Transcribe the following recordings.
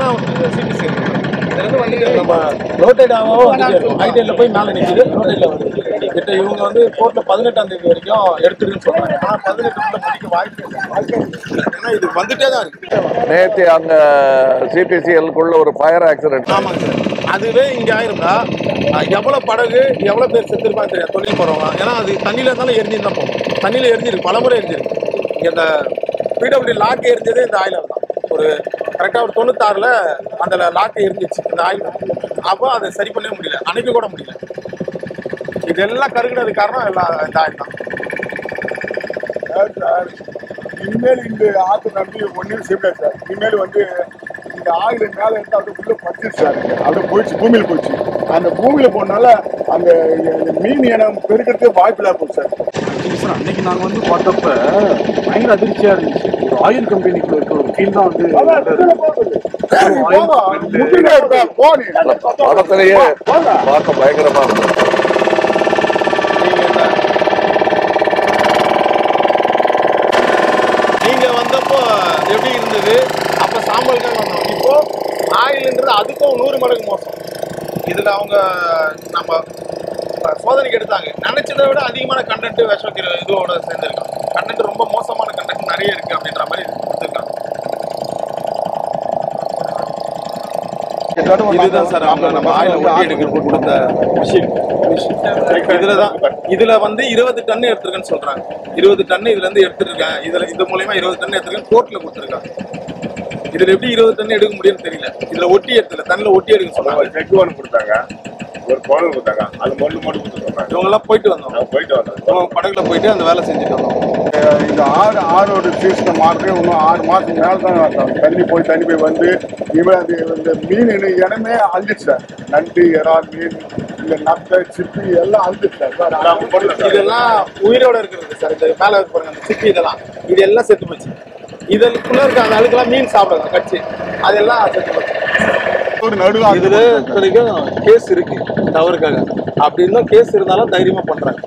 தான் சிபிசி இதுலேருந்து வந்து நம்ம ரோட்டேடாவும் ஐடியில் போய் மேலே நிற்கிது. ரோட்டேடில் வந்து கிட்ட இவங்க வந்து கோர்ட்டில் 18ஆம் தேதி வரைக்கும் எடுத்துருக்குன்னு சொல்கிறாங்க. ஆனால் 18 முடிக்க வாய்ப்பு இல்லை. ஏன்னா இது வந்துட்டே தான் இருக்கு. நேற்று அங்கே சிபிசிஎல்குள்ள ஒரு ஃபயர் ஆக்சிடென்ட். ஆமாங்க சார். அதுவே இங்கே ஆயிருந்தா எவ்வளோ படகு எவ்வளோ பேர் செத்துருப்பாங்க தெரியாது தொழில் போகிறவங்க. ஏன்னா அது தண்ணியில் இருந்தாலும் எரிஞ்சுன்னு தான் போகும். தண்ணியில் எரிஞ்சிருக்கு, பலமுறை எரிஞ்சிருக்கு. இங்கே இந்த பிடபிள்யூ லாக்கு எரிஞ்சதே இந்த ஆயிலில் தான். ஒரு கரெக்டாக ஒரு 96ல் அந்த லாக்கு எரிஞ்சிச்சு இந்த ஆயில். அப்போ அதை சரி பண்ணவே முடியல, அணைக்க கூட முடியல. இதெல்லாம் கருகினது காரணம் எல்லாம் இந்த ஆயில் தான். சார் இனிமேல் இந்த ஆற்று நம்பி ஒன்றும் செய்யல சார். இனிமேல் வந்து இந்த ஆயில் மேலே இருந்து அப்படியே உள்ள பட்டுச்சு சார். அப்படியே போயிடுச்சு, பூமியில் போயிடுச்சு. அந்த பூமியில் போனால அந்த மீன் இனம் பெருக்கிறதுக்கு வாய்ப்பு இல்லாம போச்சு சார். சார் அன்னைக்கு நாங்கள் வந்து பார்த்தப்ப பயங்கர அதிர்ச்சியாக இருந்துச்சு. ஒரு ஆயில் கம்பெனிக்குள்ள இருக்க ஒரு ஃபீல் தான் வந்து படத்திலேயே பார்க்க பயங்கரமா இருக்கும். நீங்க வந்தப்போ எப்படி இருந்தது? அப்ப சாம்பலுக்காக வந்தோம். இப்போ ஆயில்ன்றது அதுக்கும் 100 மடங்கு மோசம். இதுல அவங்க நம்ம சோதனைக்கு எடுத்தாங்க, நினைச்சதை விட அதிகமான கண்டென்ட் விஷக்கிற இதோட சேர்ந்துருக்காங்க. கண்டென்ட் ரொம்ப மோசமான கண்டென்ட் நிறைய இருக்கு அப்படின்ற மாதிரி கொடுத்துருக்காங்க. இதுதான் சார் அவங்க நம்ம ஆயில ஒட்டி எடுக்கிறது கொடுத்த மிஷின். இதுலதான் இதுல வந்து 20 டன் எடுத்துருக்கேன்னு சொல்றாங்க. 20 டன் இதுல இருந்து எடுத்துருக்கேன். இதுல இது மூலமா 20 டன் எடுத்துருக்கேன் கோர்ட்ல கொடுத்துருக்காங்க. இதுல எப்படி 20 டன் எடுக்க முடியும்னு தெரியல. இதுல ஒட்டி எடுத்துல தண்ணில ஒட்டி எடுக்க சொன்னாங்க. செக் ஒன்று கொடுத்தாங்க, ஒரு குழந்தை கொடுத்தாங்க, அது மட்டும் கொடுத்துருக்காங்க. இவங்க எல்லாம் போயிட்டு வந்தோம், படகுல போயிட்டு அந்த வேலை செஞ்சுட்டு வந்தோம். இந்த ஆறோட சீசன் மாறுறது இன்னும் 6 மாதத்துக்கு மேலே தான் தண்ணி போய் வந்து அது இந்த மீன் இடமே அழிஞ்சிச்சு சார். நண்டு, இறால், மீன், இந்த நத்தை, சிப்பி எல்லாம் அழிஞ்சிச்சு சார். இதெல்லாம் உயிரோட இருக்கிறது சார். இந்த மேலே பாருங்க அந்த சிப்பி இது எல்லாம் செத்து போச்சு. இதற்குள்ள இருக்க அந்த அழுக்கெல்லாம் மீன் சாப்பிடுங்க கட்சி, அதெல்லாம் செத்து போச்சு. இதுல வரைக்கும் கேஸ் இருக்கு தவறுக்காக. அப்படி இருந்தா கேஸ் இருந்தாலும் தைரியமா பண்றாங்க.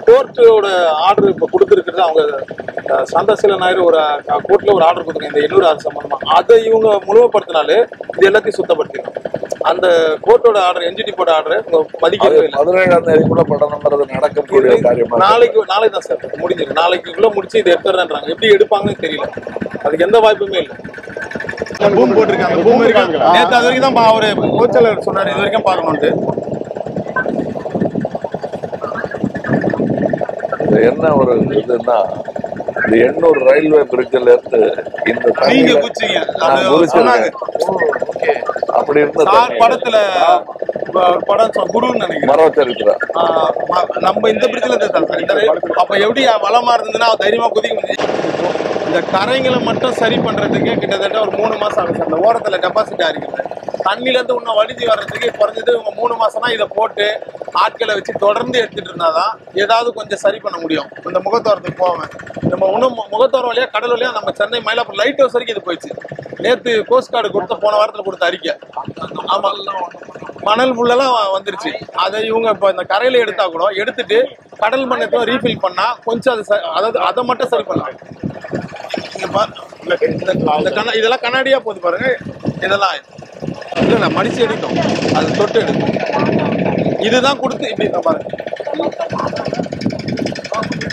கோர்ட்டோட ஆர்டர் இப்ப கொடுத்துருக்கிறது அவங்க சந்தசில நாயர் ஒரு கோர்ட்ல ஒரு ஆர்டர் கொடுத்துருங்க இந்த 800 ஆறு சம்பந்தமா. அதை இவங்க முழுமைப்படுத்தினாலே இது எல்லாத்தையும் சுத்தப்படுத்திடும். அந்த கோர்ட்டோட ஆர்டர் என்ஜிடி போட ஆர்டர் மதிக்கவே இல்லை. 17ஆம் தேதிக்குள்ள படணுங்கிறது நடக்கக்கூடிய காரியமா? நாளைக்கு தான் சார் முடிஞ்சிடும். நாளைக்குள்ள முடிச்சு இதை எடுத்துறேன்றாங்க. எப்படி எடுப்பாங்கன்னு தெரியல. அதுக்கு எந்த வாய்ப்புமே இல்லை. பூம் போட்டிருக்காங்க, பூம் இருக்காங்க. நேற்று அது வரைக்கும் தான் அவரு கோச்சலர் சொன்னார் இது வரைக்கும் பார்க்கணும்ட்டு. என்ன ஒரு இதுன்னா இந்த 800 ரயில்வே பிரிட்ஜ்ல இருந்து இந்த நீங்க குச்சிங்க அப்படி இருந்த படத்துல படம் குருன்னு நினைக்கிறேன், மரவ சரித்திரம். நம்ம இந்த பிரிட்ஜ்ல அப்ப எப்படி வளமா இருந்ததுன்னா தைரியமா குதிக்க முடியும். இந்த கரைங்களை மட்டும் சரி பண்றதுக்கு கிட்டத்தட்ட ஒரு 3 மாசம் ஆகுது. அந்த ஓரத்துல டெபாசிட் ஆகிருக்குது. தண்ணில இருந்து இன்னும் வடிஞ்சு வர்றதுக்கு குறைஞ்சது 3 மாசம்னா இதை போட்டு ஆட்களை வச்சு தொடர்ந்து எடுத்துட்டு இருந்தாதான் ஏதாவது கொஞ்சம் சரி பண்ண முடியும். இந்த முகத்தோரத்துக்கு போவேன், நம்ம இன்னும் முகத்தோரம் வழியா கடல் வழியா நம்ம சென்னை மயிலாப்பூர் லைட் ஹவுஸ் வரைக்கும் இது போயிடுச்சு. நேற்று கோஸ்ட் கார்டு கொடுத்த போன வாரத்தில் கொடுத்த அறிக்கை. ஆமா, மணல் புள்ளெல்லாம் வந்துருச்சு. அதை இவங்க இப்போ இந்த கரையில எடுத்தா கூட எடுத்துட்டு கடல் மண்ணத்தை ரீஃபில் பண்ணா கொஞ்சம் அது அதாவது அதை மட்டும் சரி பண்ணலாம். இதெல்லாம் கண்ணாடியா போகுது பாருங்க. இதெல்லாம் இல்ல மடிச்சு எடுக்கும், அது தொட்டு எடுக்கும். இதுதான் கொடுத்து இப்படி பாருங்க.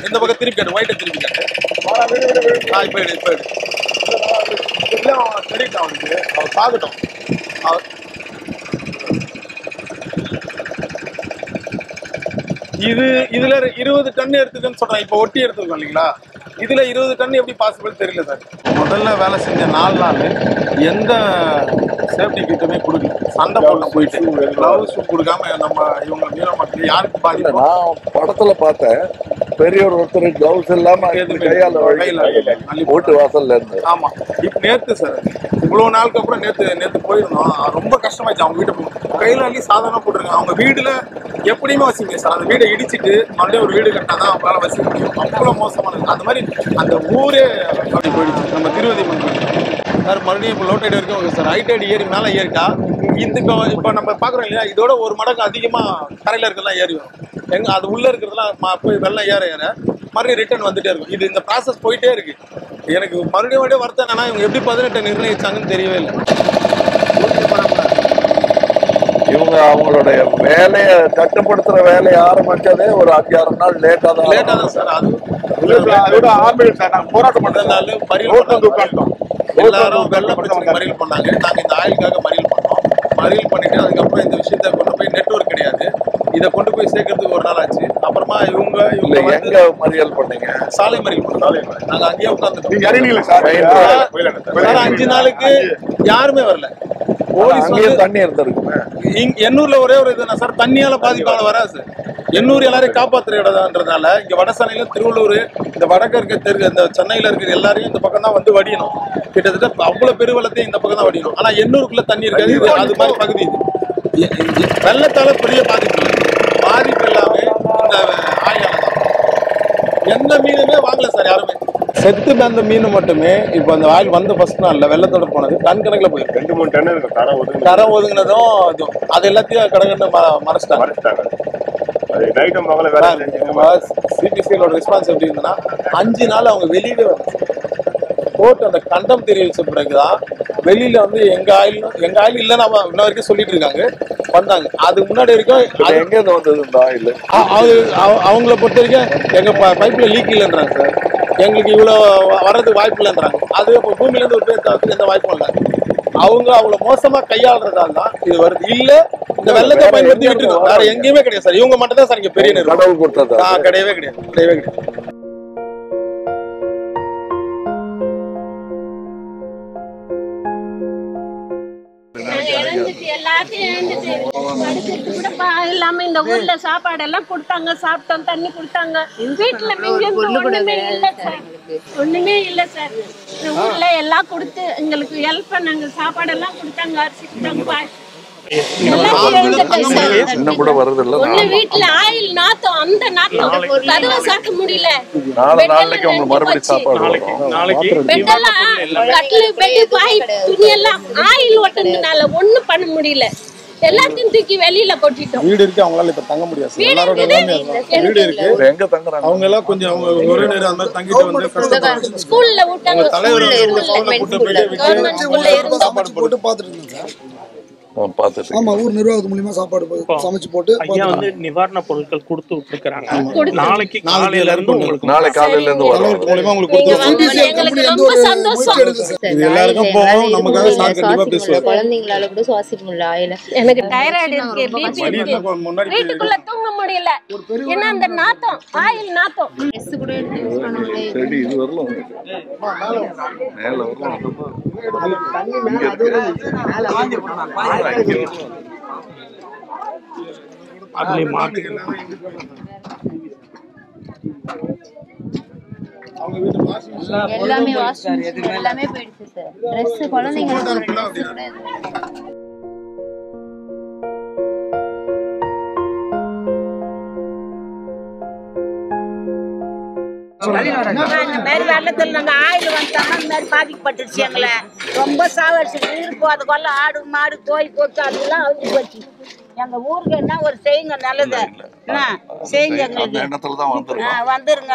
இந்த பக்கம் திருப்பி காட்டு, ஒயிட்டை திருப்பி காட்டு. இப்ப எடு தெரியும் அவனுக்கு. அவர் பார்க்கட்டும். இதுல 20 டன் எடுத்துக்கன்னு சொல்றேன். இப்ப ஒட்டி எடுத்துக்கோம் இல்லைங்களா? இதுல 20 டன் எப்படி பாசிபிள் தெரியல சார். முதல்ல வேலை செஞ்ச 4 நாள் எந்த சேஃப்டி கிட்டுமே கொடுக்கல. சண்டை போட்டு போயிட்டு கிளவுஸ் கொடுக்காம நம்ம இவங்க மீன மக்கள் யாருக்கு பாதிப்பு? நான் படத்துல பார்த்தேன், பெரியவர் ஒருத்தர் கிளவுஸ் இல்லாம கையால ஓட்டு வாசல்ல இருந்து. ஆமா, இப்ப நேத்து சார் இவ்வளவு நாளுக்கு அப்புறம் நேத்து போயிருந்தோம். ரொம்ப கஷ்டமாயிடுச்சு. அவங்க வீட்டை கையில அள்ளி சாதாரண போட்டுருக்காங்க. அவங்க வீடுல எப்படியுமே வசிங்க சார். அந்த வீடை இடிச்சிட்டு மறுபடியும் ஒரு வீடு கட்டினாதான் அவங்களால வசிக்க முடியும். அவ்வளவு மோசமானது. அந்த மாதிரி அந்த ஊரே அப்படி போயிடுச்சு. நம்ம திருவதி சார் மறுபடியும் இப்போ லோட்டைடு வரைக்கும் சார் ஹைடைடு ஏறி மேலே ஏறிட்டா இப்போ நம்ம பார்க்குறோம் இல்லையா, இதோட 1 மடங்கு அதிகமாக கரையில் இருக்கிறதுலாம் ஏறி வரும். அது உள்ளே இருக்கிறதுலாம் போய் வெள்ளம் ஏற மறுபடியும் ரிட்டர்ன் வந்துட்டே இருக்கும். இது இந்த ப்ராசஸ் போயிட்டே இருக்கு. எனக்கு மறுபடியும் வருத்தம் என்னன்னா இவங்க எப்படி 18 நிர்ணயிச்சாங்கன்னு தெரியவே இல்லை. இவங்க அவங்களுடைய வேலையை கட்டுப்படுத்துற வேலையை ஆரம்பிச்சதே ஒரு 5-6 நாள் லேட்டா தான் சார். அதோட ஆரம்பிச்சு சார் நாங்க போராட்டம் பண்ணதுனால மறியல் உட்காந்துட்டோம். எல்லாரும் வெள்ள பிரச்சனை மறியல் பண்ணாங்க. நாங்க இந்த ஆயிலுக்காக மறியல் பண்ணோம். மறியல் பண்ணிட்டு அதுக்கப்புறம் இந்த விஷயத்த கொண்டு போய் நெட்வொர்க் கிடையாது, இதை கொண்டு போய் சேர்க்கறதுக்கு ஒரு நாள் ஆச்சு. அப்புறமா இவங்க எங்க மறியல் பண்ணீங்க? சாலை மறியல் பண்ணோம். நாங்க அங்கேயே உட்காந்துட்டோம். 5 நாளுக்கு யாருமே வரல. போலீஸ் தண்ணி இருந்திருக்குமே. எண்ணூர்ல ஒரே ஒரு இதுனா சார், தண்ணியால பாதிப்பான வராது. எண்ணூர் எல்லாரையும் காப்பாற்றுற இடம்ன்றதுனால இங்க வடசென்னையில திருவள்ளூர் இந்த வடக்கு இருக்க தெற்கு இந்த சென்னையில இருக்கிற எல்லாரையும் இந்த பக்கம் தான் வந்து வடியணும். கிட்டத்தட்ட அவ்வளவு பெருவெள்ளத்தையும் இந்த பக்கம் தான் வடியணும். ஆனா எண்ணூருக்குள்ள தண்ணி இருக்காது. இது அது மாதிரி பகுதி இது. வெள்ளத்தால பெரிய பாதிப்பு இல்லை. பாதிப்பு எல்லாமே இந்த ஆயால தான். எந்த மீனுமே வாங்கல சார் யாருமே. செத்து அந்த மீன் மட்டுமே இப்போ அந்த ஆயில் வந்து ஃபர்ஸ்ட் நாள்ல வெள்ளத்தோட போனது டன் கணக்கில் போயிருக்கு. 2-3 டன் இருக்கும். கரை ஒதுங்கினதும் அது எல்லாத்தையும் கடகண்டு மறைச்சிட்டாங்க. சிபிசியோட ரெஸ்பான்ஸ் எப்படி இருந்ததுன்னா 5 நாள் அவங்க வெளியில கோர்ட் அந்த கண்டம் தெரிவிச்ச பிறகுதான் வெளியில வந்து எங்க ஆயில் இல்லைன்னு நம்ம இன்ன வரைக்கும் சொல்லிட்டு இருக்காங்க. வந்தாங்க. அதுக்கு முன்னாடி வரைக்கும் எங்க இருந்து வந்தது இந்த ஆயில்? அவங்கள பொறுத்த வரைக்கும் எங்க பைப்ல லீக் இல்லைன்றாங்க சார். எங்களுக்கு இவ்வளவு வர்றதுக்கு வாய்ப்பு இல்லைன்றாங்க. அது பூமியில இருந்து ஒரு பேர் தவிர்த்து எந்த வாய்ப்பும் இல்லை. அவங்க அவ்வளவு மோசமா கையாளுறதால தான் இது வருது. இல்ல இந்த வெள்ளத்தை பயன்படுத்தி விட்டு இருக்கோம். வேற எங்கேயுமே கிடையாது சார். இவங்க மட்டும் தான் சார் இங்க பெரிய கடவுள் கொடுத்தது. கிடையவே கிடையாது. இல்லாம இந்த ஊர்ல சாப்பாடு எல்லாம் கொடுத்தாங்க, சாப்பிட்டோம், தண்ணி கொடுத்தாங்க. வீட்டுல ஒண்ணுமே இல்ல சார். ஊர்ல எல்லாம் கொடுத்து எங்களுக்கு ஹெல்ப் பண்ணாங்க. சாப்பாடு எல்லாம் கொடுத்தாங்க, அரிசி கொடுத்தாங்க. வீட்டுல ஆயில் நாத்தம், அந்த நாத்தம் கதவை சாக்க முடியல. கட்டிலு பெட்டு பாய் துணி எல்லாம் ஆயில் ஓட்டுறதுனால ஒண்ணும் பண்ண முடியல. எல்லாத்தையும் தூக்கி வெளியில கொட்டிட்டோம். வீடு இருக்கு, அவங்களால இப்ப தங்க முடியாது. எல்லாரோட வீடு இருக்கு. எங்க தங்குறாங்க? அவங்க எல்லாம் கொஞ்சம் ஒரே நேரம் அந்த மாதிரி தங்கிட்டு வந்து கஷ்டப்படுறாங்க. ஸ்கூல்ல விட்டாங்க. தலைவர் கவர்மெண்ட் ஸ்கூல்ல இருந்து சாப்பாடு போட்டு பாத்துட்டு இருந்தேன் சார். பாத்துட்டு ஆமா, ஊர் நிர்வாகத்து மூலமா சாப்பாடு சமைச்சு போட்டு ஐயா வந்து நிவாரண பொருட்கள் கொடுத்து விட்டுருக்காங்க. நாளைக்கு காலையில இருந்து உங்களுக்கு நாளை காலையில இருந்து தலைவர் மூலமா உங்களுக்கு இது எல்லாருக்கும் போகும். நமக்காக சார் கண்டிப்பா பேசுவார். குழந்தைங்களால கூட சுவாசிக்க முடியல. ஆயில எனக்கு டைராய்டு இருக்கு, பிபி இருக்கு. வீட்டுக்குள்ள தூங்க முடியல. ஏன்னா அந்த நாத்தம், ஆயில் நாத்தம். ட்ரெஸ் கூட எடுத்து யூஸ் பண்ண முடியல. சரி, இது வரலாம் மேல வரலாம். அதுலயும் மாட்டு எல்லாமே வாஷிங் எல்லாமே போயிடுச்சு சார். ட்ரெஸ் குழந்தைங்களுக்கு இந்த மாதிரி வெள்ளத்துல நாங்க ஆயில் வந்தாங்க. இந்த மாதிரி பாதிக்கப்பட்டுருச்சு. எங்களை ரொம்ப சாவடிச்சு. உயிர் போத கொள்ள ஆடு மாடு கோழி போச்சு அதெல்லாம் அழிஞ்சு போச்சு. எங்க ஊருக்கு என்ன ஒரு செய்யுங்க, நல்லது என்ன செய்யுங்க எங்களுக்கு. அந்த எண்ணத்துல தான் வந்துருங்க.